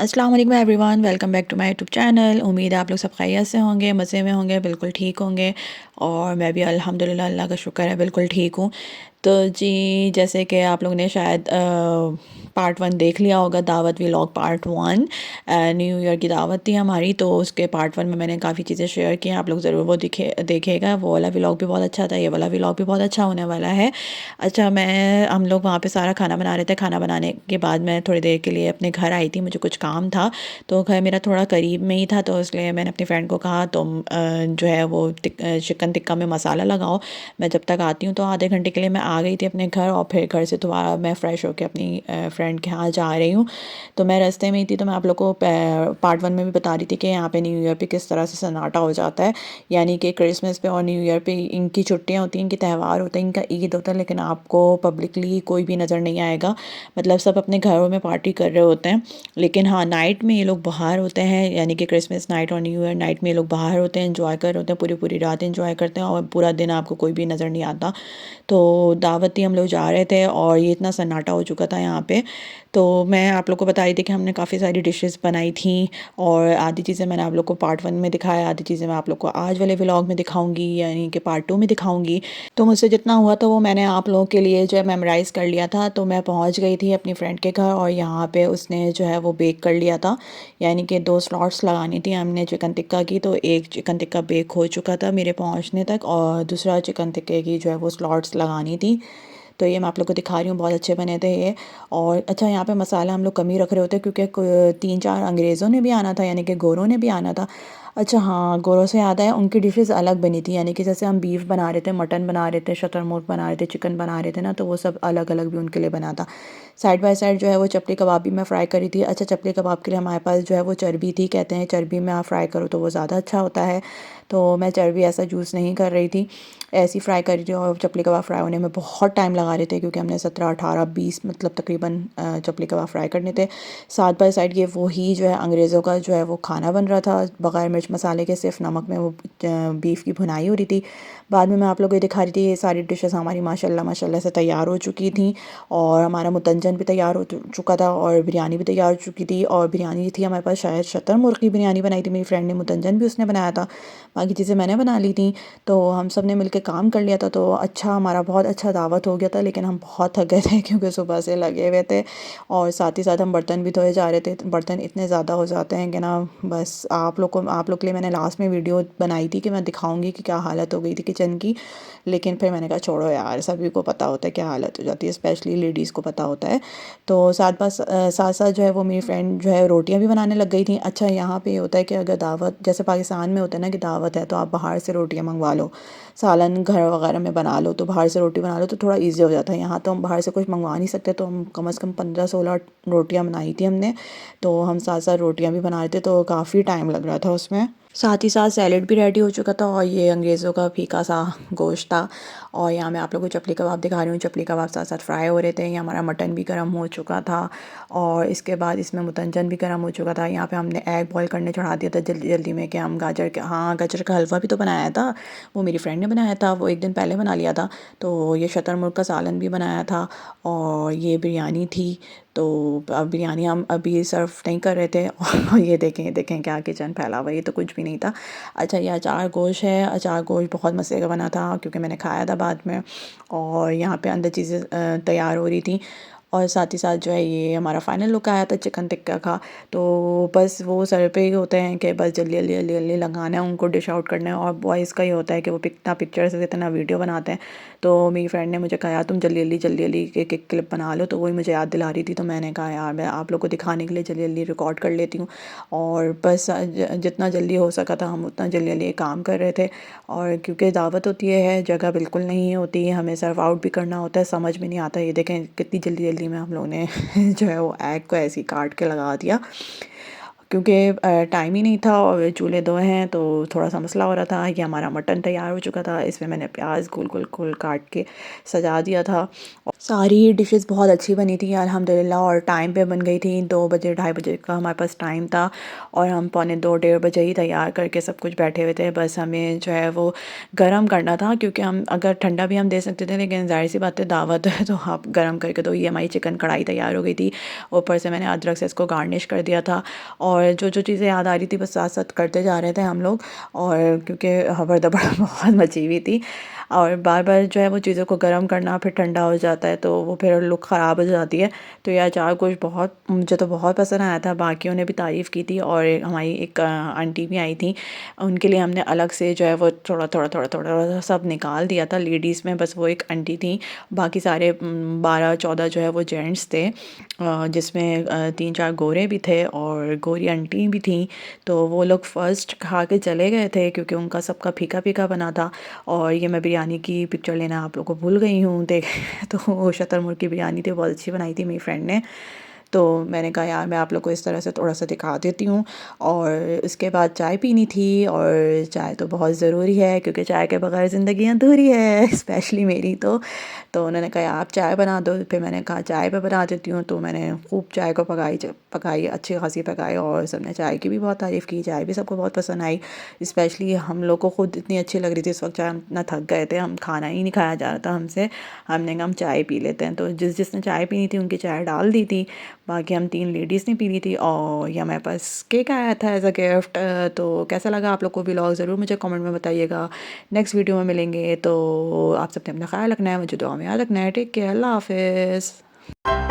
अस्सलाम वालेकुम everyone, welcome back to my YouTube channel. उम्मीद है आप लोग सब खैरियत से होंगे, मज़े में होंगे, बिल्कुल ठीक होंगे। और मैं भी अल्हम्दुलिल्लाह, अल्लाह का शुक्र है, बिल्कुल ठीक हूँ। तो जी, जैसे कि आप लोगों ने शायद पार्ट वन देख लिया होगा, दावत vlog part one. New year की दावत थी हमारी, तो उसके पार्ट वन में मैंने काफ़ी चीज़ें शेयर की हैं। आप लोग ज़रूर वो देखेगा। वो वाला व्लॉग भी बहुत अच्छा था, ये वाला व्लॉग भी बहुत अच्छा होने वाला है। अच्छा, हम लोग वहाँ पे सारा खाना बना रहे थे। खाना बनाने के बाद मैं थोड़ी देर के लिए अपने घर आई थी, मुझे कुछ काम था। तो घर मेरा थोड़ा करीब में ही था, तो इसलिए मैंने अपनी फ्रेंड को कहा तुम जो है वो चिकन टिक्का में मसाला लगाओ, मैं जब तक आती हूँ। तो आधे घंटे के लिए मैं आ गई थी अपने घर, और फिर घर से दोबारा मैं फ़्रेश होकर अपनी फ्रेंड के यहाँ जा रही हूँ। तो मैं रास्ते में ही थी, तो मैं आप लोग को पार्ट वन में भी बता रही थी कि यहाँ पे न्यू ईयर पे किस तरह से सन्नाटा हो जाता है। यानी कि क्रिसमस पे और न्यू ईयर पे इनकी छुट्टियाँ होती हैं, इनके त्यौहार होते हैं, इनका ईद होता है, लेकिन आपको पब्लिकली कोई भी नज़र नहीं आएगा। मतलब सब अपने घरों में पार्टी कर रहे होते हैं, लेकिन हाँ, नाइट में ये लोग बाहर होते हैं। यानी कि क्रिसमस नाइट और न्यू ईयर नाइट में ये लोग बाहर होते हैं, इंजॉय कर रहे होते हैं, पूरी पूरी रात इंजॉय करते हैं, और पूरा दिन आपको कोई भी नज़र नहीं आता। तो दावती हम लोग जा रहे थे, और ये इतना सन्नाटा हो चुका था यहाँ पे। तो मैं आप लोग को बता रही थी कि हमने काफ़ी सारी डिशेस बनाई थी, और आधी चीज़ें मैंने आप लोग को पार्ट वन में दिखाया, आधी चीज़ें मैं आप लोग को आज वाले व्लॉग में दिखाऊंगी, यानी कि पार्ट टू में दिखाऊंगी। तो मुझसे जितना हुआ तो वो मैंने आप लोगों के लिए जो है मेमोराइज़ कर लिया था। तो मैं पहुंच गई थी अपनी फ्रेंड के घर, और यहाँ पे उसने जो है वो बेक कर लिया था। यानी कि 2 स्लॉट्स लगानी थी हमने चिकन टिक्का की, तो एक चिकन टिक्का बेक हो चुका था मेरे पहुंचने तक, और दूसरा चिकन टिक्के की जो है वो स्लॉट्स लगानी थी। तो ये मैं आप लोग को दिखा रही हूँ, बहुत अच्छे बने थे ये। और अच्छा, यहाँ पे मसाला हम लोग कम ही रख रहे होते, क्योंकि 3-4 अंग्रेज़ों ने भी आना था, यानी कि गोरों ने भी आना था। अच्छा हाँ, गोरों से याद आया, उनकी डिशेस अलग बनी थी। यानी कि जैसे हम बीफ बना रहे थे, मटन बना रहे थे, शतरमुर्ग बना रहे थे, चिकन बना रहे थे ना, तो वो सब अलग अलग भी उनके लिए बना था। साइड बाय साइड जो है वो चपली कबाब भी मैं फ्राई करी थी। अच्छा, चपली कबाब के लिए हमारे पास जो है वो चर्बी थी। कहते हैं चर्बी में आप फ्राई करो तो वो ज़्यादा अच्छा होता है। तो मैं चर्बी ऐसा यूज़ नहीं कर रही थी, ऐसी फ्राई कर रही थी। और चपली कबाब फ्राई होने में बहुत टाइम लगा रहे थे, क्योंकि हमने 17-18-20 मतलब तकरीबन चपली कबाब फ्राई करने थे। साथ बाय साइड ये वही जो है अंग्रेज़ों का जो है वो खाना बन रहा था, बग़ैर मिर्च मसाले के, सिर्फ नमक में वो बीफ की भुनाई हो रही थी। बाद में मैं आप लोगों को ये दिखा रही थी, ये सारी डिशेस हमारी माशाल्लाह माशाल्लाह से तैयार हो चुकी थी। और हमारा मुतंजन भी तैयार हो चुका था, और बिरयानी भी तैयार हो चुकी थी। और बिरयानी थी हमारे पास, शायद शतरमुर्ग की बिरयानी बनाई थी मेरी फ्रेंड ने, मुतंजन भी उसने बनाया था, बाकी चीज़ें मैंने बना ली थी। तो हम सब ने मिलकर काम कर लिया था। तो अच्छा, हमारा बहुत अच्छा दावत हो गया था, लेकिन हम बहुत थक गए थे क्योंकि सुबह से लगे हुए थे। और साथ ही साथ हम बर्तन भी धोए जा रहे थे। बर्तन इतने ज़्यादा हो जाते हैं कि ना, बस आप लोग के लिए मैंने लास्ट में वीडियो बनाई थी कि मैं दिखाऊंगी कि क्या हालत हो गई थी किचन की। लेकिन फिर मैंने कहा छोड़ो यार, सभी को पता होता है क्या हालत हो जाती है, स्पेशली लेडीज़ को पता होता है। तो साथ साथ जो है वो मेरी फ्रेंड जो है रोटियां भी बनाने लग गई थी। अच्छा, यहाँ पे ये होता है कि अगर दावत, जैसे पाकिस्तान में होता है ना कि दावत है तो आप बाहर से रोटियां मंगवा लो, सालन घर वगैरह में बना लो, तो बाहर से रोटी बना लो तो थोड़ा ईजी हो जाता है। यहाँ तो हम बाहर से कुछ मंगवा नहीं सकते, तो हम कम से कम 15-16 रोटियां बनाई थी हमने। तो हम साथ साथ रोटियां भी बना रहे थे, तो काफ़ी टाइम लग रहा था उसमें। साथ ही साथ सैलेड भी रेडी हो चुका था, और ये अंग्रेज़ों का फीका सा गोश्त था। और यहाँ मैं आप लोगों को चपली कबाब दिखा रही हूँ, चपली कबाब साथ साथ फ्राई हो रहे थे। ये हमारा मटन भी गर्म हो चुका था, और इसके बाद इसमें मुतंजन भी गर्म हो चुका था। यहाँ पे हमने एग बॉईल करने चढ़ा दिया था जल्दी जल्दी में, कि हम गाजर का हलवा भी तो बनाया था, वो मेरी फ्रेंड ने बनाया था, वो एक दिन पहले बना लिया था। तो ये शतरमुर्ग का सालन भी बनाया था, और ये बिरयानी थी। तो अब बिरयानी हम अभी सर्व नहीं कर रहे थे और ये देखें क्या किचन फैला हुआ, ये तो कुछ भी नहीं था। अच्छा, ये अचार गोश्त है। अचार गोश्त बहुत मज़े का बना था, क्योंकि मैंने खाया था बाद में। और यहाँ पे अंदर चीज़ें तैयार हो रही थी। और साथ ही साथ जो है ये हमारा फाइनल लुक आया था चिकन टिक्का का। तो बस वो सर पे ही होते हैं कि बस जल्दी जल्दी जल्दी जल्दी लगाना है उनको, डिश आउट करना है। और बॉयज़ का ही होता है कि वो इतना पिक्चर्स इतना वीडियो बनाते हैं। तो मेरी फ्रेंड ने मुझे कहा तुम जल्दी जल्दी जल्दी जल्दी एक क्लिप बना लो, तो वही मुझे याद दिला रही थी। तो मैंने कहा यार, मैं आप लोग को दिखाने के लिए जल्दी जल्दी रिकॉर्ड कर लेती हूँ। और बस जितना जल्दी हो सका था हम उतना जल्दी जल्दी काम कर रहे थे। और क्योंकि दावत होती है, जगह बिल्कुल नहीं होती है, हमें सर्व आउट भी करना होता है, समझ में नहीं आता। ये देखें कितनी जल्दी जल्दी में हम लोगों ने जो है वो एग को ऐसे ही काट के लगा दिया। क्योंकि टाइम ही नहीं था और चूल्हे 2 हैं तो थोड़ा सा मसला हो रहा था। ये हमारा मटन तैयार हो चुका था, इसमें मैंने प्याज गोल गोल गोल काट के सजा दिया था। सारी डिशेस बहुत अच्छी बनी थी अल्हम्दुलिल्लाह, और टाइम पे बन गई थी। 2 बजे 2:30 का हमारे पास टाइम था और हम पौने 2 डेढ़ बजे ही तैयार करके सब कुछ बैठे हुए थे। बस हमें जो है वो गर्म करना था, क्योंकि हम अगर ठंडा भी हम दे सकते थे, लेकिन ज़ाहिर सी बात है दावत है तो आप गर्म करके। तो ये हमारी चिकन कढ़ाई तैयार हो गई थी। ऊपर से मैंने अदरक से इसको गार्निश कर दिया था, और जो जो चीज़ें याद आ रही थी बस साथ साथ करते जा रहे थे हम लोग। और क्योंकि हबड़ दबड़ बहुत मची हुई थी, और बार बार जो है वो चीज़ों को गर्म करना फिर ठंडा हो जाता है तो वो फिर लुक ख़राब हो जाती है। तो ये अचार कुछ बहुत, मुझे तो बहुत पसंद आया था, बाकियों ने भी तारीफ़ की थी। और हमारी एक आंटी भी आई थी, उनके लिए हमने अलग से जो है वो थोड़ा थोड़ा थोड़ा थोड़ा सब निकाल दिया था। लेडीज़ में बस वो एक आंटी थी, बाकी सारे 12-14 जो है वो जेंट्स थे, जिसमें 3-4 गोरे भी थे और गोरी आंटी भी थी। तो वो लोग फ़र्स्ट खा के चले गए थे, क्योंकि उनका सबका फीका फीका बना था। और ये मैं बिरयानी की पिक्चर लेना आप लोगों को भूल गई हूँ देख। तो शतरमुर्ग की बिरयानी थी, बहुत अच्छी बनाई थी मेरी फ्रेंड ने। तो मैंने कहा यार मैं आप लोग को इस तरह से थोड़ा सा दिखा देती हूँ। और इसके बाद चाय पीनी थी, और चाय तो बहुत ज़रूरी है, क्योंकि चाय के बगैर ज़िंदगी अधूरी है, स्पेशली मेरी तो उन्होंने कहा आप चाय बना दो। फिर मैंने कहा चाय पे बना देती हूँ। तो मैंने खूब चाय को पकाई पकाई अच्छी खासी पकाई, और सबने चाय की भी बहुत तारीफ़ की। चाय भी सबको बहुत पसंद आई, स्पेशली हम लोग को खुद इतनी अच्छी लग रही थी इस वक्त चाय। हम इतना थक गए थे, हम खाना ही नहीं खाया जा रहा था हमसे। हमने कहा हम चाय पी लेते हैं, तो जिसने चाय पीनी थी उनकी चाय डाल दी थी। बाकी हम 3 लेडीज़ ने पी ली थी, और ये हमारे पास केक आया था एज़ अ गिफ्ट। तो कैसा लगा आप लोग को व्लॉग, ज़रूर मुझे कमेंट में बताइएगा। नेक्स्ट वीडियो में मिलेंगे, तो आप सबने अपना ख्याल रखना है, मुझे दुआ में याद रखना है। टेक केयर, अल्लाह हाफ़िज़।